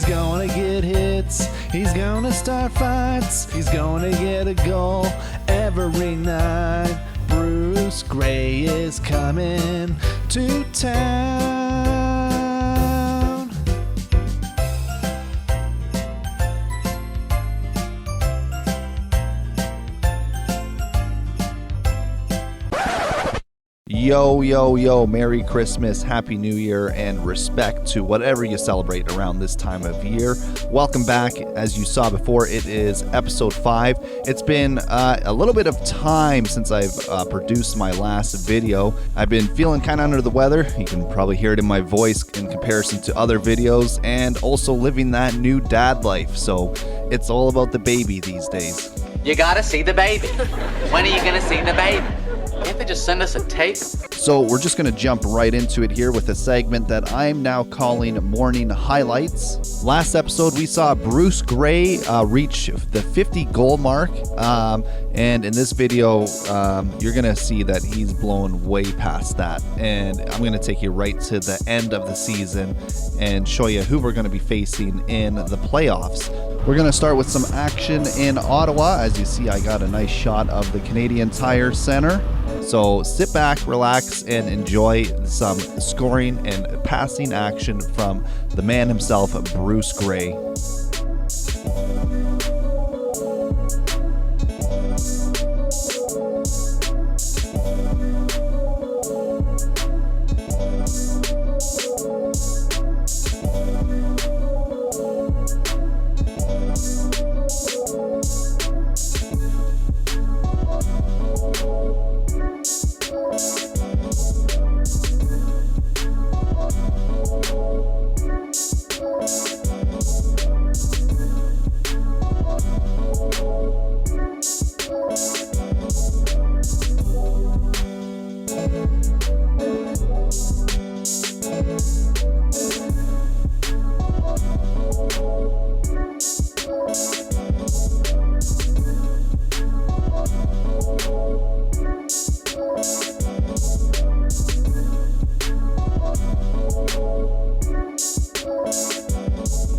He's gonna get hits, he's gonna start fights, he's gonna get a goal every night. Bruce Gray is coming to town. Yo, yo, yo, Merry Christmas, Happy New Year, and respect to whatever you celebrate around this time of year. Welcome back. As you saw before, it is episode 5. It's been a little bit of time since I've produced my last video. I've been feeling kind of under the weather. You can probably hear it in my voice in comparison to other videos, and also living that new dad life. So it's all about the baby these days. You gotta see the baby. When are you gonna see the baby? Can't they just send us a tape? So we're just going to jump right into it here with a segment that I'm now calling Morning Highlights. Last episode, we saw Bruce Gray reach the 50 goal mark. And in this video, you're going to see that he's blown way past that. And I'm going to take you right to the end of the season and show you who we're going to be facing in the playoffs. We're going to start with some action in Ottawa. As you see, I got a nice shot of the Canadian Tire Center. So sit back, relax, and enjoy some scoring and passing action from the man himself, Bruce Gray.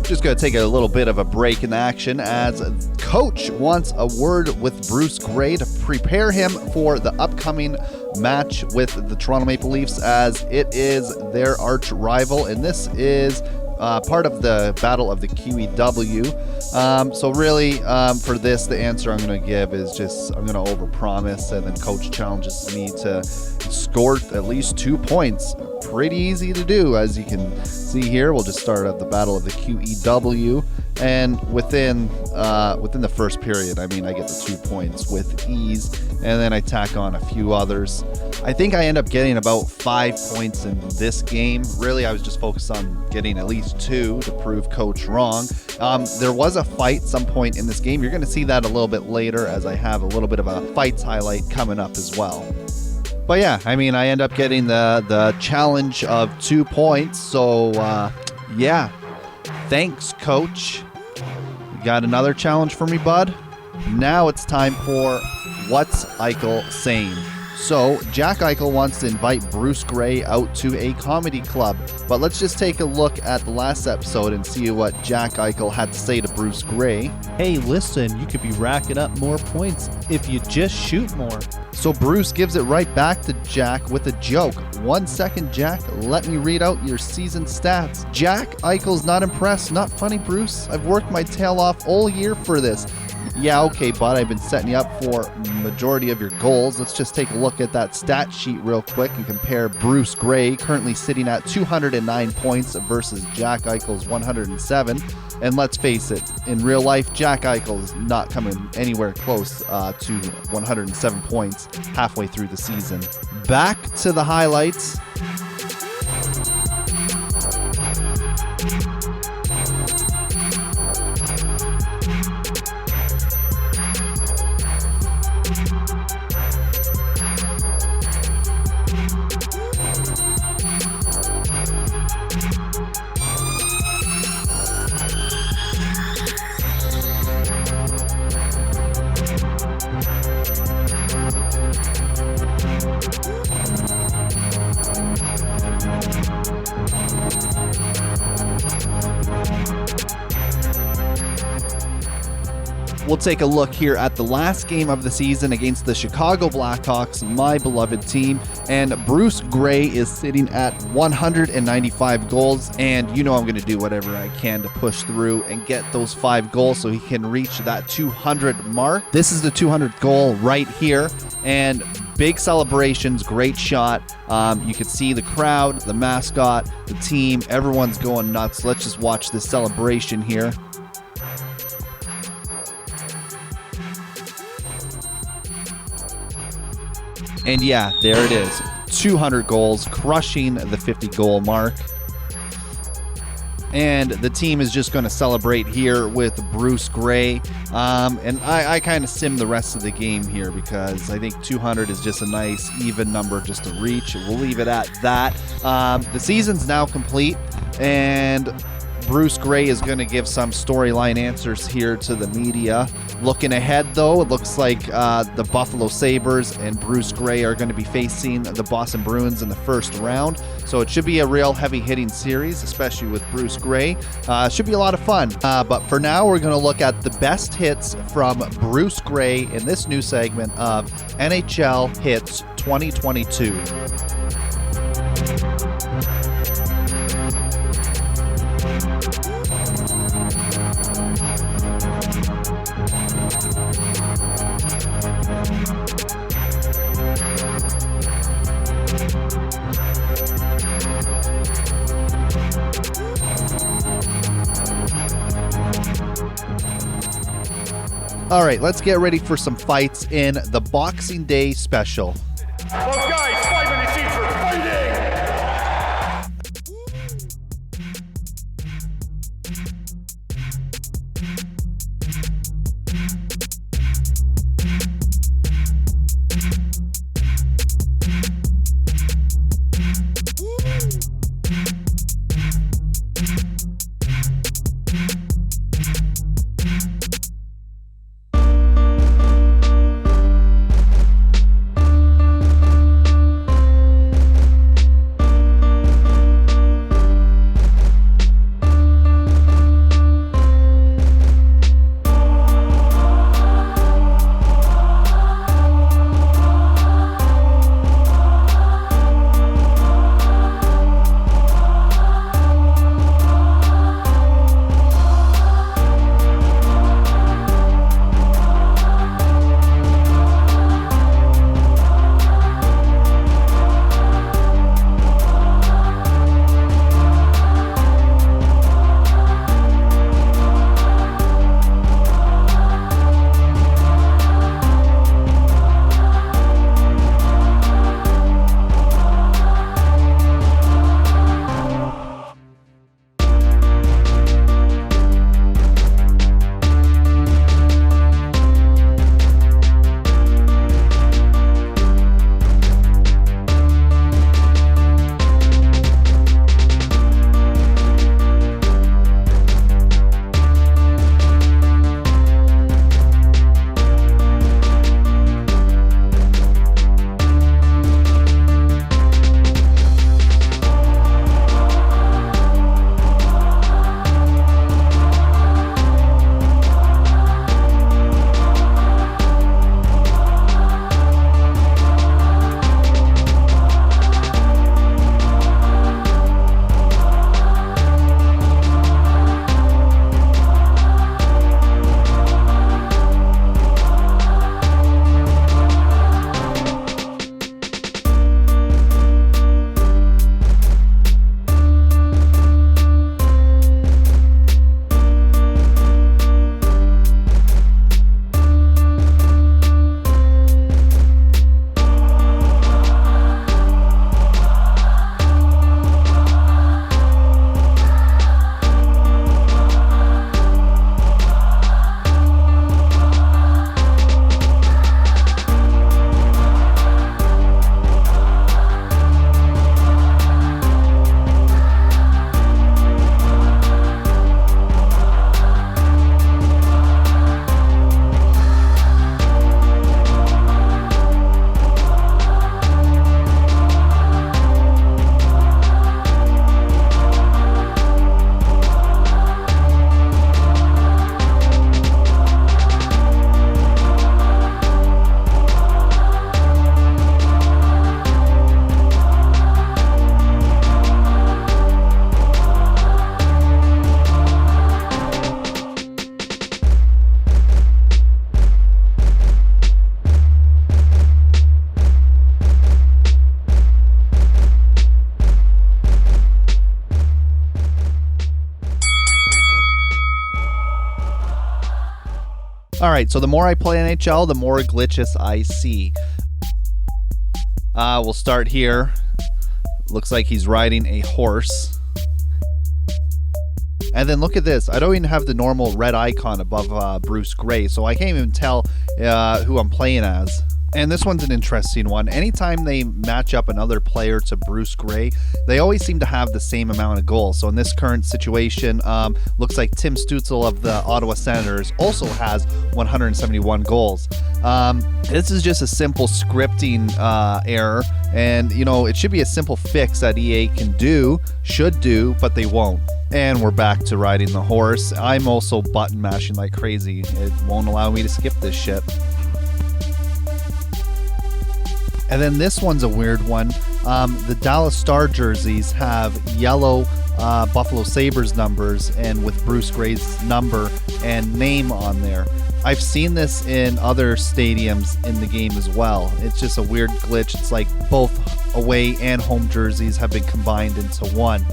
Just going to take a little bit of a break in action as coach wants a word with Bruce Gray to prepare him for the upcoming match with the Toronto Maple Leafs, as it is their arch rival, and this is part of the battle of the QEW. So really, for this, the answer I'm going to give is just I'm going to overpromise, and then coach challenges me to score at least 2 points. Pretty easy to do, as you can see here. We'll just start at the battle of the QEW, and within the first period, I mean, I get the 2 points with ease, and then I tack on a few others. I think I end up getting about 5 points in this game. Really, I was just focused on getting at least 2 to prove coach wrong. There was a fight some point in this game. You're going to see that a little bit later, as I have a little bit of a fights highlight coming up as well. But yeah, I mean, I end up getting the challenge of 2 points. So yeah, thanks, coach. You got another challenge for me, bud? Now it's time for What's Eichel Saying? So Jack Eichel wants to invite Bruce Gray out to a comedy club. But let's just take a look at the last episode and see what Jack Eichel had to say to Bruce Gray. Hey, listen, you could be racking up more points if you just shoot more. So Bruce gives it right back to Jack with a joke. 1 second, Jack. Let me read out your season stats. Jack Eichel's not impressed. Not funny, Bruce. I've worked my tail off all year for this. Yeah, okay, bud, I've been setting you up for majority of your goals. Let's just take a look at that stat sheet real quick and compare Bruce Gray, currently sitting at 209 points versus Jack Eichel's 107. And let's face it, in real life, Jack Eichel's not coming anywhere close to 107 points halfway through the season. Back to the highlights. we'll take a look here at the last game of the season against the Chicago Blackhawks, my beloved team. And Bruce Gray is sitting at 195 goals. And you know I'm going to do whatever I can to push through and get those 5 goals so he can reach that 200 mark. This is the 200th goal right here. And big celebrations, great shot. You can see the crowd, the mascot, the team, everyone's going nuts. Let's just watch this celebration here. And yeah, there it is. 200 goals, crushing the 50 goal mark. And the team is just going to celebrate here with Bruce Gray. And I kind of sim the rest of the game here because I think 200 is just a nice even number just to reach. We'll leave it at that. The season's now complete, and Bruce Gray is going to give some storyline answers here to the media. Looking ahead, though, it looks like the Buffalo Sabres and Bruce Gray are going to be facing the Boston Bruins in the first round. So it should be a real heavy-hitting series, especially with Bruce Gray. Should be a lot of fun. But for now, we're going to look at the best hits from Bruce Gray in this new segment of NHL Hits 2022. All right, let's get ready for some fights in the Boxing Day special. Well, guys, 5 minutes each for fighting! All right, so the more I play NHL, the more glitches I see. We'll start here. Looks like he's riding a horse. And then look at this. I don't even have the normal red icon above Bruce Gray, so I can't even tell who I'm playing as. And this one's an interesting one. Anytime they match up another player to Bruce Gray, they always seem to have the same amount of goals. So in this current situation, looks like Tim Stützle of the Ottawa Senators also has 171 goals. This is just a simple scripting error, and it should be a simple fix that EA should do, but they won't. And we're back to riding the horse. I'm also button mashing like crazy. It won't allow me to skip this shit. And then this one's a weird one. The Dallas Star jerseys have yellow Buffalo Sabres numbers and with Bruce Gray's number and name on there. I've seen this in other stadiums in the game as well. It's just a weird glitch. It's like both away and home jerseys have been combined into one.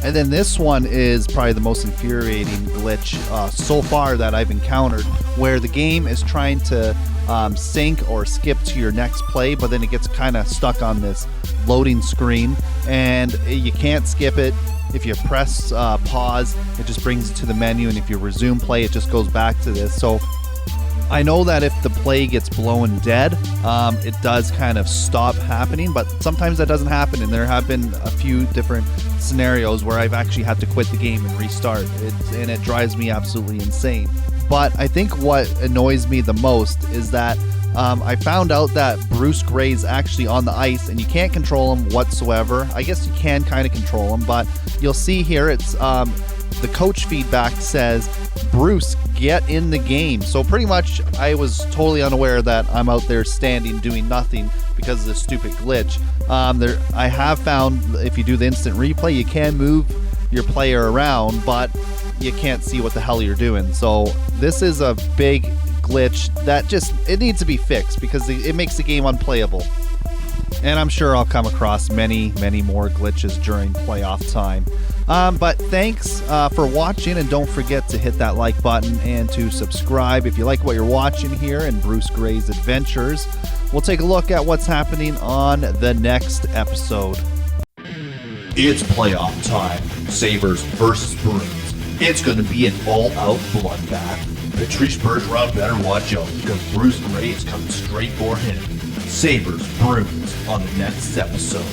And then this one is probably the most infuriating glitch so far that I've encountered, where the game is trying to sync or skip to your next play, but then it gets kind of stuck on this loading screen and you can't skip it. If you press pause, it just brings it to the menu, and if you resume play, it just goes back to this. So I know that if the play gets blown dead, it does kind of stop happening, but sometimes that doesn't happen, and there have been a few different scenarios where I've actually had to quit the game and restart, and it drives me absolutely insane. But I think what annoys me the most is that I found out that Bruce Gray's actually on the ice, and you can't control him whatsoever. I guess you can kind of control him, but you'll see here it's the coach feedback says, Bruce, get in the game. So pretty much I was totally unaware that I'm out there standing doing nothing because of this stupid glitch. I have found if you do the instant replay, you can move your player around, but you can't see what the hell you're doing. So this is a big glitch that it needs to be fixed because it makes the game unplayable. And I'm sure I'll come across many, many more glitches during playoff time. But thanks for watching, and don't forget to hit that like button and to subscribe if you like what you're watching here in Bruce Gray's adventures. We'll take a look at what's happening on the next episode. It's playoff time. Sabres versus Bruins. It's going to be an all-out bloodbath. Patrice Bergeron better watch out because Bruce Gray is coming straight for him. Sabres Bruins on the next episode.